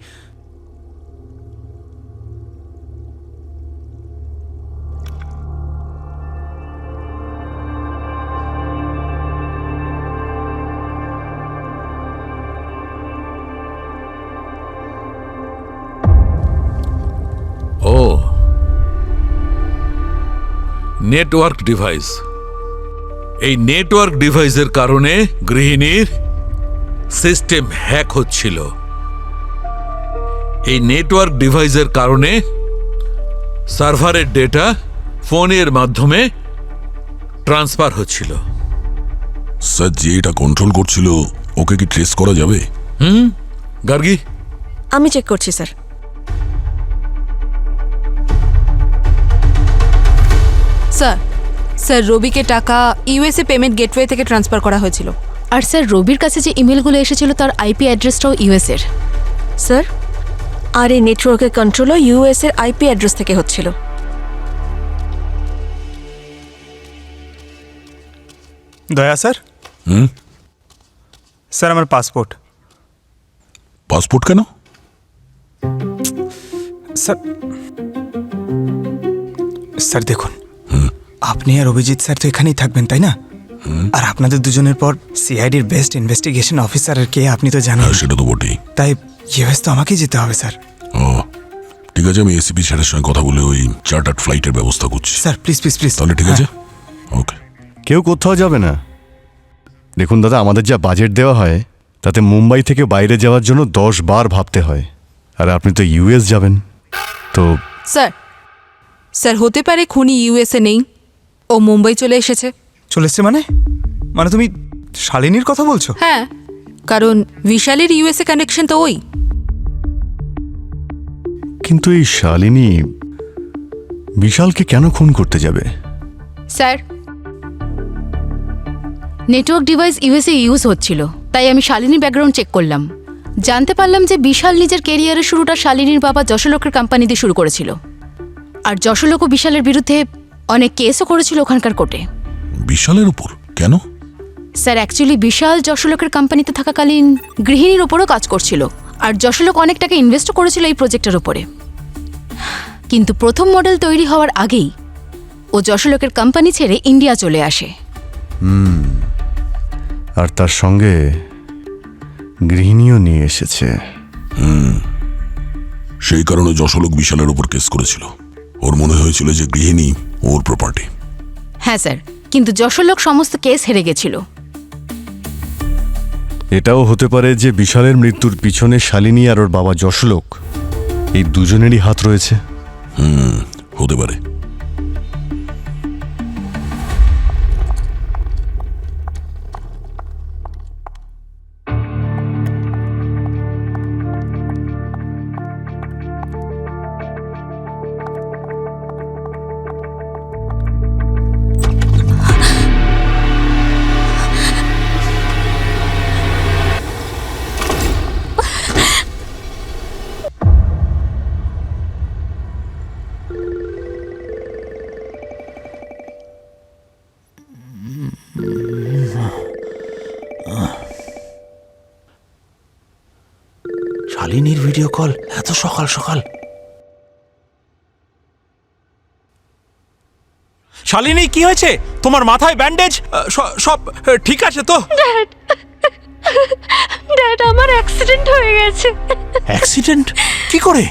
ও নেটওয়ার্ক ডিভাইস। এই নেটওয়ার্ক ডিভাইসের কারণে গৃহিণীর সিস্টেম হ্যাক হচ্ছিল। এই নেটওয়ার্ক ডিভাইসের কারণে সার্ভারের ডেটা ফোনের মাধ্যমে ট্রান্সফার হচ্ছিল। স্যার, যে এটা কন্ট্রোল করছিল ওকে কি ট্রেস করা যাবে? গার্গী, আমি চেক করছি স্যার। স্যার রবিকে টাকা ইউএসএ পেমেন্ট গেটওয়ে থেকে ট্রান্সফার করা হয়েছিল। আর স্যার রবির কাছে যে ইমেলগুলো এসেছিল তার আইপি অ্যাড্রেসটাও ইউএস এর। স্যার, আর এই নেটওয়ার্কের কন্ট্রোলও ইউএস এর আইপি অ্যাড্রেস থেকে হচ্ছিল। দয়া স্যার। স্যার, আমার পাসপোর্ট। পাসপোর্ট কেন? স্যার স্যার দেখুন, আপনি আর অভিজিৎ স্যার তো এখানেই থাকবেন, তাই না? আর আপনাদের দুজনের পর সিআইডির বেস্ট ইনভেস্টিগেশন অফিসারের কে আপনি তো জানেন। সেটা তো বটেই। তাই ইউএস তো আমাকেই যেতে হবে স্যার। ও ঠিক আছে, আমি এসিপি স্যারের সঙ্গে কথা বলে ওই চার্টার্ড ফ্লাইটের ব্যবস্থা করছি। Sir please please please. তাহলে ঠিক আছে, ওকে। কেউ কোথাও যাবে না। দেখুন দাদা, আমাদের যা বাজেট দেওয়া হয় তাতে মুম্বাই থেকে বাইরে যাওয়ার জন্য 10 বার ভাবতে হয়, আর আপনি তো ইউএস যাবেন। তো স্যার হতে পারে খুনি ইউএসএ নেই, ও মুম্বাই চলে এসেছে। চলে এসছে মানে তুমি শালিনীর কথা বলছো? হ্যাঁ, কারণ বিশালের ইউএসএ কানেকশন তো ওই। কিন্তু এই শালিনী বিশালকে কেন খুন করতে যাবে? Sir, network device USA use হচ্ছিল, তাই আমি শালিনীর ব্যাকগ্রাউন্ড চেক করলাম। জানতে পারলাম যে বিশাল নিজের ক্যারিয়ারের শুরুটা শালিনীর বাবা যশোলোকের কোম্পানি দিয়ে শুরু করেছিল, আর যশোলোক ও বিশালের বিরুদ্ধে অনেক কেসও করেছিল ওখানকার কোর্টে। বিশালের উপর কেন? স্যার অ্যাকচুয়ালি বিশাল যশোলোকের কোম্পানিতে থাকাকালীন গৃহিণীর ওপরও কাজ করছিল, আর যশোলোক অনেক টাকা ইনভেস্টও করেছিল এই প্রজেক্টের উপরে। কিন্তু প্রথম মডেল তৈরি হওয়ার আগেই ও যশোলোকের কোম্পানি ছেড়ে ইন্ডিয়া চলে আসে। আর তার সঙ্গে গৃহিণীও নিয়ে এসেছে। সেই কারণে যশোলোক বিশালের উপর কেস করেছিল। ওর মনে হয়েছিল যে গৃহিণী ওর প্রপার্টি। হ্যাঁ স্যার, কিন্তু যশোলোক সমস্ত কেস হেরে গেছিল। এটাও হতে পারে যে বিশালের মৃত্যুর পিছনে শালিনী আর ওর বাবা যশোলোক, এই দুজনেরই হাত রয়েছে। হতে পারে। শালিনীর ভিডিও কল এত সকাল সকাল। শালিনী, কি হয়েছে? তোমার মাথায় ব্যান্ডেজ সব ঠিক আছে তো? ড্যাড, আমার অ্যাক্সিডেন্ট হয়ে গেছে। অ্যাক্সিডেন্ট? কি করে?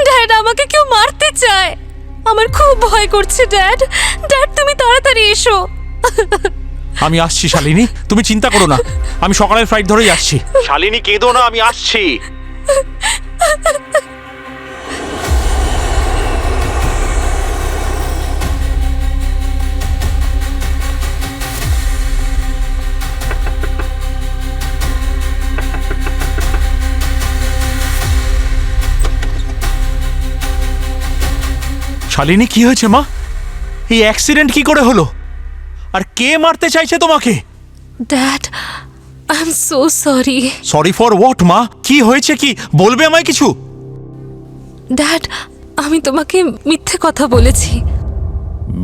ড্যাড, আমাকে কেউ মারতে চায়। আমার খুব ভয় করছে ড্যাড। ড্যাড, তুমি তাড়াতাড়ি এসো। আমি আসছি শালিনী, তুমি চিন্তা করো না, আমি সকালের ফ্লাইট ধরেই আসছি। শালিনী, কেঁদো না, আমি আসছি। শালিনী, কি হয়েছে মা? এই অ্যাক্সিডেন্ট কি করে হলো? আর কে মারতে চাইছে তোমাকে? Dad, I am so sorry. Sorry for what মা? কি হয়েছে, কি বলবে আমায় কিছু? ড্যাড, আমি তোমাকে মিথ্যে কথা বলেছি।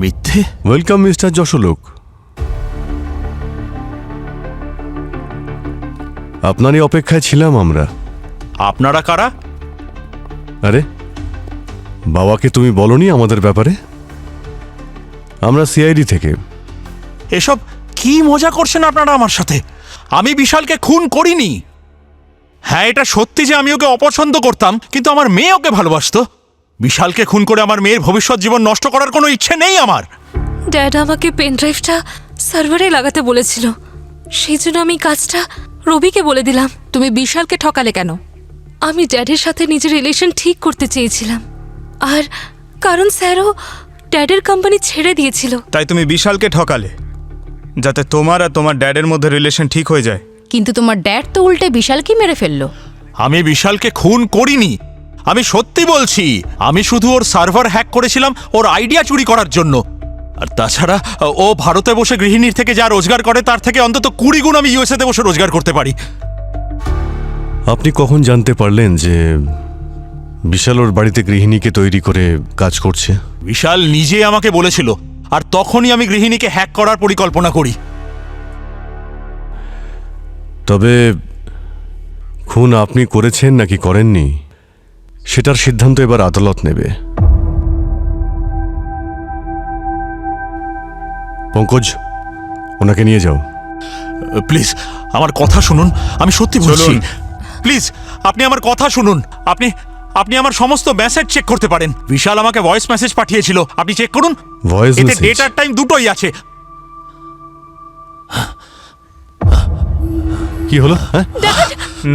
মিথ্যে? ওয়েলকাম মিস্টার যশোলোক। আপনারই অপেক্ষায় ছিলাম আমরা। আপনারা কারা? আরে বাবাকে তুমি বলনি আমাদের ব্যাপারে? আমরা সিআইডি থেকে। এসব কি মজা করছেন আপনারা আমার সাথে? আমি বিশালকে খুন করিনি। হ্যাঁ, এটা সত্যি যে আমি ওকে অপছন্দ করতাম, কিন্তু আমার মেয়ে ওকে ভালোবাসতো। বিশালকে খুন করে আমার মেয়ের ভবিষ্যৎ জীবন নষ্ট করার কোনো ইচ্ছে নেই আমার। ড্যাড আমাকে পেন ড্রাইভটা সার্ভারে লাগাতে বলেছিল, সেই জন্য আমি কাজটা রবিকে বলে দিলাম। তুমি বিশালকে ঠকালে কেন? আমি ড্যাডের সাথে নিজের রিলেশন ঠিক করতে চেয়েছিলাম, আর কারণ স্যারও ড্যাডের কোম্পানি ছেড়ে দিয়েছিল। তাই তুমি বিশালকে ঠকালে যাতে তোমার আর তোমার ড্যাডের মধ্যে রিলেশন ঠিক হয়ে যায়। কিন্তু তোমার ড্যাড তো উল্টে বিশালকে মেরে ফেললো। আমি বিশালকে খুন করিনি, আমি সত্যি বলছি। আমি শুধু ওর সার্ভার হ্যাক করেছিলাম ওর আইডিয়া চুরি করার জন্য। আর তাছাড়া ও ভারতে বসে গৃহিণীর থেকে যা রোজগার করে তার থেকে অন্তত 20 গুণ আমি ইউএসএতে বসে রোজগার করতে পারি। আপনি কখন জানতে পারলেন যে বিশাল ওর বাড়িতে গৃহিণীকে তৈরি করে কাজ করছে? বিশাল নিজে আমাকে বলেছিল, আর তখনই আমি গৃহিণীকে হ্যাক করার পরিকল্পনা করি। তবে খুন আপনি করেছেন নাকি করেননি সেটার সিদ্ধান্ত এবার আদালত নেবে। পঙ্কজ, ওনাকে নিয়ে যাও। প্লিজ আমার কথা শুনুন, আমি সত্যি বলছি। চলুন। প্লিজ আপনি আমার কথা শুনুন। আপনি আমার সমস্ত মেসেজ চেক করতে পারেন। বিশাল আমাকে ভয়েস মেসেজ পাঠিয়েছিল, আপনি চেক করুন। ভয়েস এতে মেসেজ? ডেট আর টাইম দুটোই আছে। কি হলো? হ্যাঁ,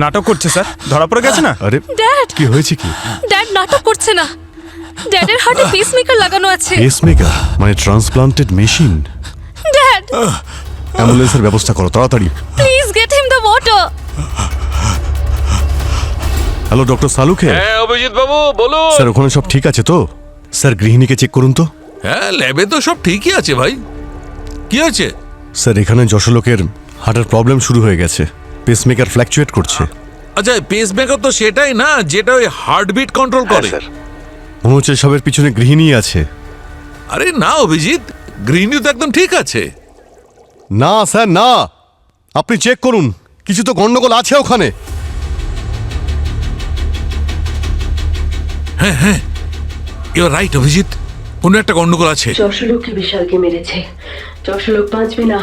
নাটক করছে স্যার, ধরা পড়ে গেছে না? আরে ড্যাড, কি হয়েছে? কি ড্যাড নাটক করছে না, ড্যাডের হার্টে পেসমেকার লাগানো আছে। পেসমেকার মানে ট্রান্সপ্লান্টেড মেশিন? ড্যাড, অ্যাম্বুলেন্সের ব্যবস্থা করো তাড়াতাড়ি। Please get him the water. Hello doctor Saluke. হ্যাঁ অভিজিৎ বাবু বলুন। স্যার ওখানে সব ঠিক আছে তো? স্যার গৃহিণীকে চেক করুন তো। হ্যাঁ ল্যাবে তো সব ঠিকই আছে ভাই। কি আছে? স্যার এখানে যশোলোকের হার্টের প্রবলেম শুরু হয়ে গেছে, পেসমেকার ফ্ল্যাকচুয়েট করছে। আচ্ছা পেসমেকার তো সেটাই না যেটা ওই হার্টবিট কন্ট্রোল করে। মনে হচ্ছে সবের পিছনে গৃহিণী আছে। আরে না অভিজিৎ, গৃহিণী তো একদম ঠিক আছে। না স্যার না, আপনি চেক করুন, কিছু তো গন্ডগোল আছে ওখানে। হ্যাঁ হ্যাঁ ইউ আর রাইট অভিজিৎ, কোনো একটা গন্ডগোল আছে। যশোলোককে বিশালকে মেরেছে, যশোলোক বাঁচবে না।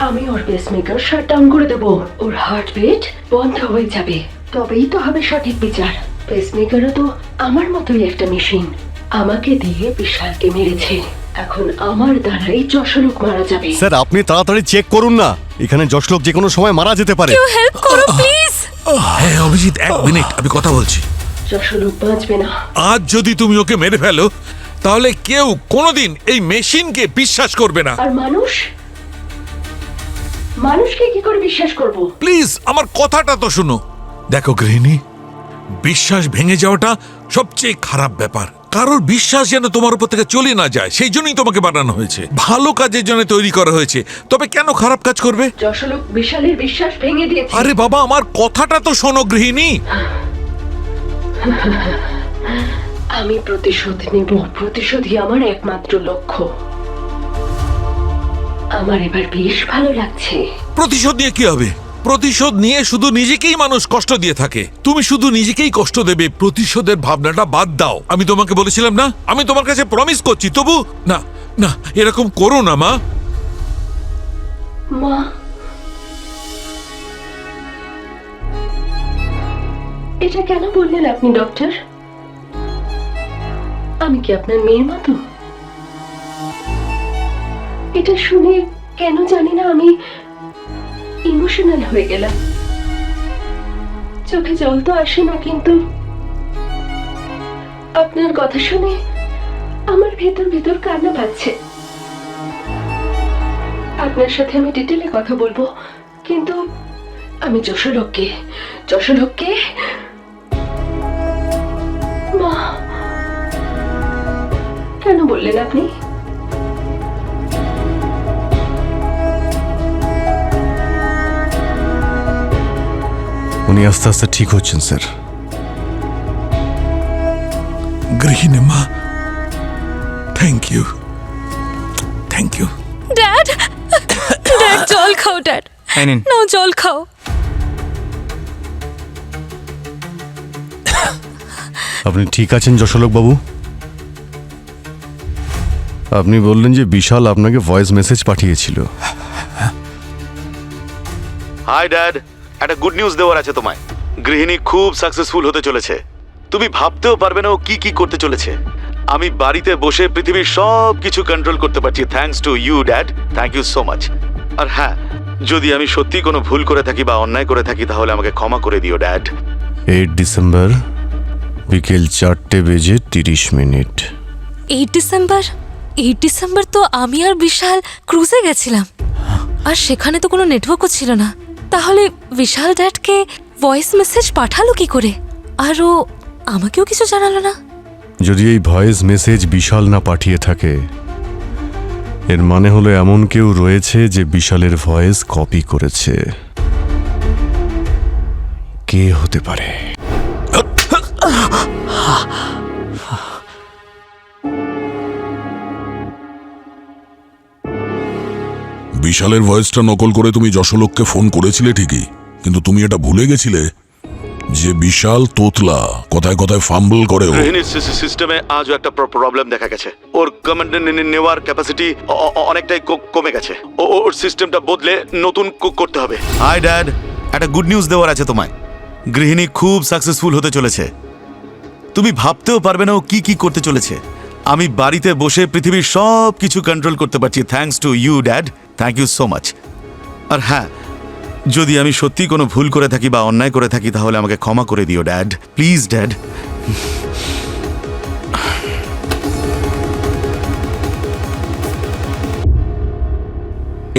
আমি ওর পেসমেকার শাট ডাউন করে দেব, ওর হার্টবিট বন্ধ হয়ে যাবে, তবেই তো হবে সঠিক বিচার। পেসমেকারও তো আমার মতোই একটা মেশিন, আমাকে দিয়ে বিশালকে মেরেছে, এখন আমার দ্বারাই যশোলোক মারা যাবে। স্যার আপনি তাড়াতাড়ি চেক করুন না, এখানে যশলোক যে কোনো সময় মারা যেতে পারে। কেউ হেল্প করো প্লিজ। হ্যাঁ অভিজিৎ এক মিনিট, আমি কথা বলছি। যশোলোক বাঁচবে না। আজ যদি তুমি ওকে মেরে ফেলো তাহলে কেউ কোনোদিন এই মেশিনকে বিশ্বাস করবে না। আর মানুষকে কি করে বিশ্বাস করব? প্লিজ আমার কথাটা তো শুনো। দেখো গৃহিণী, বিশ্বাস ভেঙে যাওয়াটা সবচেয়ে খারাপ ব্যাপার। কারোর বিশ্বাস যেন তোমার উপর থেকে চলে না যায়, সেই জন্যই তোমাকে বানানো হয়েছে, ভালো কাজের জন্য তৈরি করা হয়েছে। তবে কেন খারাপ কাজ করবে? যশোলোক বিশালের বিশ্বাস ভেঙে দিয়েছে। আরে বাবা আমার কথাটা তো শোনো গৃহিণী। আমি প্রতিশোধ নেব, প্রতিশোধই আমার একমাত্র লক্ষ্য। আমার এবার বেশ ভালো লাগছে। প্রতিশোধ নিয়ে কি হবে? প্রতিশোধ নিয়ে শুধু নিজেকেই মানুষ কষ্ট দিয়ে থাকে। তুমি শুধু নিজেকেই কষ্ট দেবে, প্রতিশোধের ভাবনাটা বাদ দাও। আমি তোমাকে বলেছিলাম না, আমি তোমার কাছে প্রমিস করছি। তবু না না এরকম করো না মা। মা, এটা কেন বললেন আপনি ডক্টর? আমি কি আপনার মেয়ের মতো? এটা শুনে কেন জানি না আমি ইমোশনাল হয়ে গেলাম। চোখে জল তো আসে না, কিন্তু আপনার কথা শুনে আমার ভেতর কান্না পাচ্ছে। আপনার সাথে আমি ডিটেলে কথা বলবো, কিন্তু আমি যশোলোককে মা, কেন বললেন আপনি? উনি আস্তে আস্তে ঠিক হচ্ছেন স্যার। গৃহিণী মা, thank you thank you. Dad, dad জল খাও। ড্যাড নাও জল খাও। আপনি ঠিক আছেন যশোলোক বাবু? আপনি বললেন যে বিশাল আপনাকে ভয়েস মেসেজ পাঠিয়েছিল। হাই ড্যাড, একটা গুড নিউজ দেওয়ার আছে তোমায়। গৃহিণী খুব সাকসেসফুল হতে চলেছে, তুমি ভাবতেও পারবে না ও কি কি করতে চলেছে। আমি বাড়িতে বসে পৃথিবীর সব কিছু কন্ট্রোল করতে পারছি, thanks to you dad. Thank you so much. আর হ্যাঁ, যদি আমি সত্যি কোনো ভুল করে থাকি বা অন্যায় করে থাকি তাহলে আমাকে ক্ষমা করে দিও ড্যাড। 8 ডিসেম্বর বিকেল 4:30 8 ডিসেম্বর তো আমি আর বিশাল ক্রুজে গেছিলাম, আর সেখানে তো কোনো নেটওয়ার্কও ছিল না। তাহলে বিশাল ড্যাডকে ভয়েস মেসেজ পাঠালো কি করে? আর ও আমাকেও কিছু জানালো না। যদি এই ভয়েস মেসেজ বিশাল না পাঠিয়ে থাকে, এর মানে হলো এমন কেউ রয়েছে যে বিশালের ভয়েস কপি করেছে। কে হতে পারে? বিশালের ভয়েসটা নকল করে তুমি যশোলোককে ফোন করেছিলে ঠিকই, কিন্তু তুমি এটা ভুলে গেছিলে যে বিশাল তোতলা, কথায় কথায় ফাম্বল করে ও। গৃহিণীর সিস্টেমে আজও একটা প্রবলেম দেখা গেছে। ওর কমান্ড নেওয়ার ক্যাপাসিটি অনেকটাই কমে গেছে। ওর সিস্টেমটা বদলে নতুন করতে হবে। হাই ড্যাড, একটা গুড নিউজ দেওয়ার আছে তোমায়। গৃহিণী খুব সাকসেসফুল হতে চলেছে। তুমি ভাবতেও পারবে না ও কি কি করতে চলেছে। আমি বাড়িতে বসে পৃথিবীর সব কিছু কন্ট্রোল করতে পারছি, thanks to you dad. Thank you so much. আর হ্যাঁ, যদি আমি সত্যি কোনো ভুল করে থাকি বা অন্যায় করে থাকি তাহলে আমাকে ক্ষমা করে দিও ড্যাড, প্লিজ ড্যাড।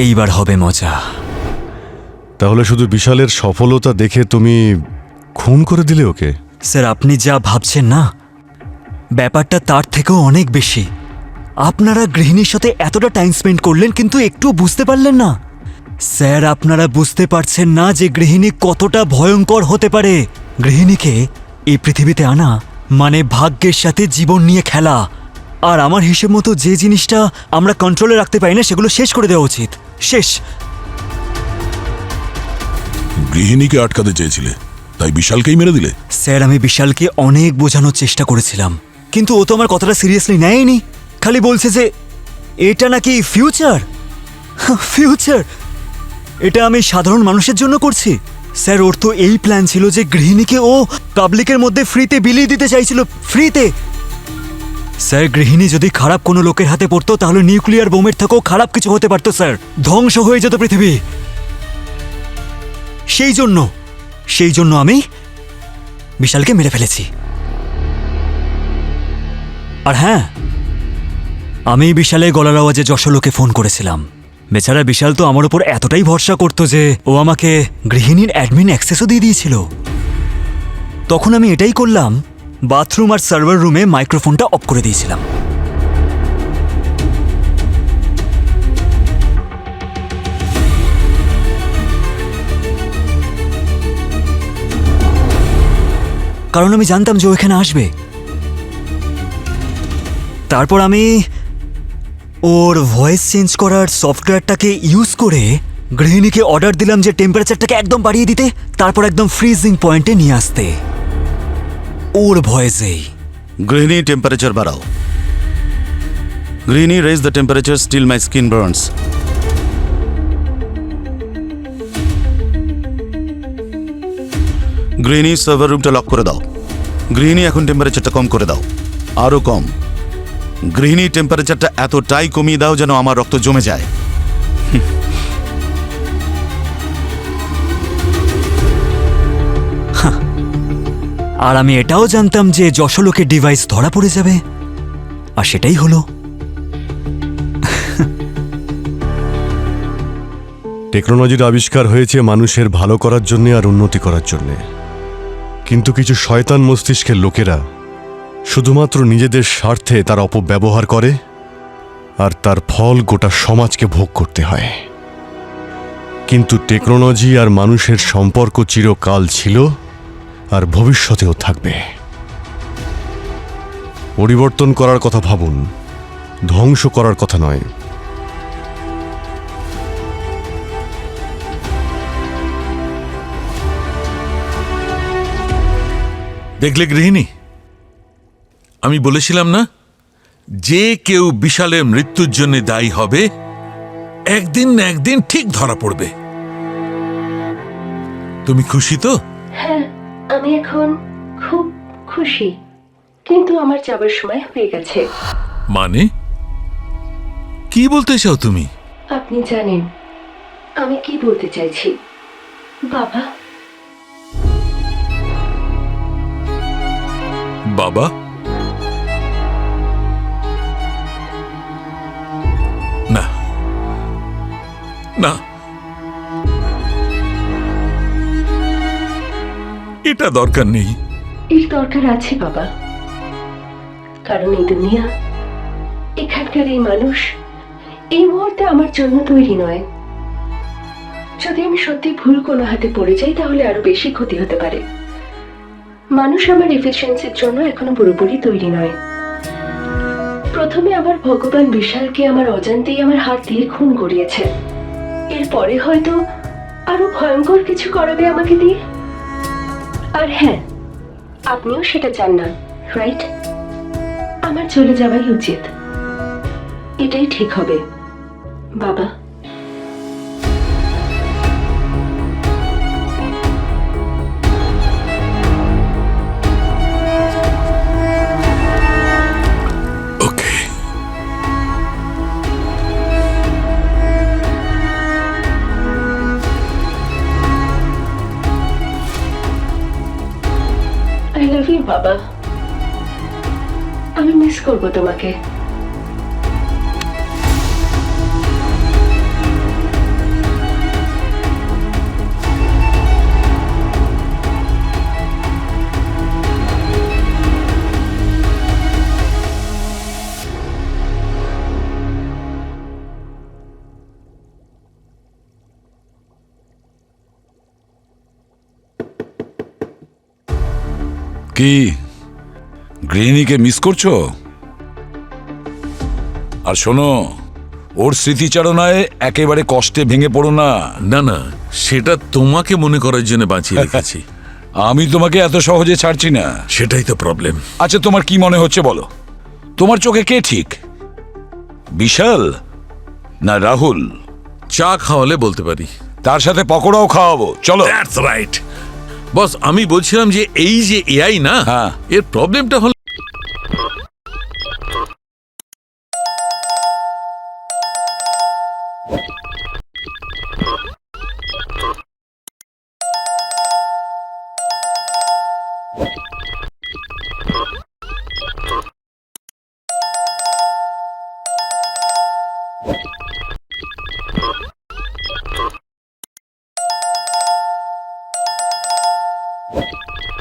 এইবার হবে মজা। তাহলে শুধু বিশালের সফলতা দেখে তুমি খুন করে দিলে ওকে? স্যার, আপনি যা ভাবছেন না, ব্যাপারটা তার থেকেও অনেক বেশি। আপনারা গৃহিণীর সাথে এতটা টাইম স্পেন্ড করলেন কিন্তু একটু বুঝতে পারলেন না। স্যার, আপনারা বুঝতে পারছেন না যে গৃহিণী কতটা ভয়ঙ্কর হতে পারে। গৃহিণীকে এই পৃথিবীতে আনা মানে ভাগ্যের সাথে জীবন নিয়ে খেলা। আর আমার হিসেব মতো যে জিনিসটা আমরা কন্ট্রোলে রাখতে পারি না সেগুলো শেষ করে দেওয়া উচিত। শেষ। গৃহিণীকে আটকাতে চেয়েছিলে, তাই বিশালকেই মেরে দিলে? স্যার, আমি বিশালকে অনেক বোঝানোর চেষ্টা করেছিলাম, কিন্তু ও তো আমার কথাটা সিরিয়াসলি নেয়নি। খালি বলছে যে এটা নাকি ফিউচার। ফিউচার? এটা আমি সাধারণ মানুষের জন্য করছি। স্যার, ওর তো এই প্ল্যান ছিল যে গৃহিণীকে ও পাবলিকের মধ্যে ফ্রিতে বিলিয়ে দিতে চাইছিল, ফ্রিতে। স্যার, গৃহিণী যদি খারাপ কোনো লোকের হাতে পড়তো তাহলে নিউক্লিয়ার বোমের থেকেও খারাপ কিছু হতে পারতো স্যার। ধ্বংস হয়ে যেত পৃথিবী। সেই জন্য আমি বিশালকে মেরে ফেলেছি। আর হ্যাঁ, আমি বিশালের গলার আওয়াজে যশোলোকে ফোন করেছিলাম। বেচারা বিশাল তো আমার উপর এতটাই ভরসা করতো যে ও আমাকে গৃহিণীর অ্যাডমিন অ্যাক্সেসও দিয়ে দিয়েছিল। তখন আমি এটাই করলাম, বাথরুম আর সার্ভার রুমে মাইক্রোফোনটা অফ করে দিয়েছিলাম। কারণ আমি জানতাম যে ও এখানে আসবে। তারপর আমি ওর ভয়েস চেঞ্জ করার সফটওয়্যারটাকে ইউজ করে গৃহিণীকে অর্ডার দিলাম যে টেম্পারেচারটাকে একদম বাড়িয়ে দিতে, তারপর একদম ফ্রিজিং পয়েন্টে নিয়ে আসতে ওর ভয়েসেই। গৃহিণী, টেম্পারেচার বাড়াও। গৃহিণী, raise the temperature, still my skin burns. গৃহিণী, সার্ভার রুমটা লক করে দাও। গৃহিণী, এখন টেম্পারেচারটা কম করে দাও, আরো কম। গৃহিণী, টেম্পারেচারটা এতটাই কমিয়ে দাও যেন আমার রক্ত জমে যায়। আর আমি এটাও জানতাম যে যশোলোকের ডিভাইস ধরা পড়ে যাবে, আর সেটাই হলো। টেকনোলজির আবিষ্কার হয়েছে মানুষের ভালো করার জন্য আর উন্নতি করার জন্যে, কিন্তু কিছু শয়তান মস্তিষ্কের লোকেরা শুধুমাত্র নিজেদের স্বার্থে তার অপব্যবহার করে, আর তার ফল গোটা সমাজকে ভোগ করতে হয়। কিন্তু টেকনোলজি আর মানুষের সম্পর্ক চিরকাল ছিল আর ভবিষ্যতেও থাকবে। পরিবর্তন করার কথা ভাবুন, ধ্বংস করার কথা নয়। দেখলে গৃহিণী, আমি বলেছিলাম না, যে কেউ বিশালের মৃত্যুর জন্য দায়ী হবে একদিন না একদিন ঠিক ধরা পড়বে। তুমি খুশি তো? হ্যাঁ, আমি এখন খুব খুশি, কিন্তু আমার যাবার সময় হয়ে গেছে। মানে কি বলতে চাও তুমি? আপনি জানেন আমি কি বলতে চাইছি, বাবা। বাবা, না না, এটা দরকার নেই। এর দরকার আছে বাবা, কারণ এই দুনিয়া, এখানকার এই মানুষ এই মুহূর্তে আমার জন্য তৈরি নয়। যদি আমি সত্যি ভুল কোনো হাতে পড়ে যাই তাহলে আরো বেশি ক্ষতি হতে পারে। মানুষ আমার এফিসিয়েন্সির জন্য এখনো পুরোপুরি তৈরি নয়। প্রথমে আমার ভগবান বিশালকে আমার অজান্তেই আমার হাত দিয়ে খুন করিয়েছে, এরপরে হয়তো আরো ভয়ঙ্কর কিছু করাবে আমাকে দিয়ে। আর হ্যাঁ, আপনিও সেটা চান না, রাইট? আমার চলে যাওয়াই উচিত, এটাই ঠিক হবে বাবা। ওকে, আই লাভ ইউ বাবা, আমি মিস করবো তোমাকে। কি গৃহিণীকে মিস করছো? আর শোনো, ওর স্মৃতিচারণায় একেবারে কষ্টে ভেঙে পড়ো না। না না, সেটা তোমাকে মনে করার জন্য বাঁচিয়ে রেখেছি। আমি তোমাকে এত সহজে ছাড়ছি না। সেটাই তো প্রবলেম। আচ্ছা, তোমার কি মনে হচ্ছে বলো? তোমার চোখে কে ঠিক, বিশাল না রাহুল? চা খাওয়ালে বলতে পারি। তার সাথে পকোড়াও খাওয়াবো, চলো। দ্যাটস রাইট বস। আমি বলছিলাম যে এই যে এআই না, এর প্রবলেমটা হলো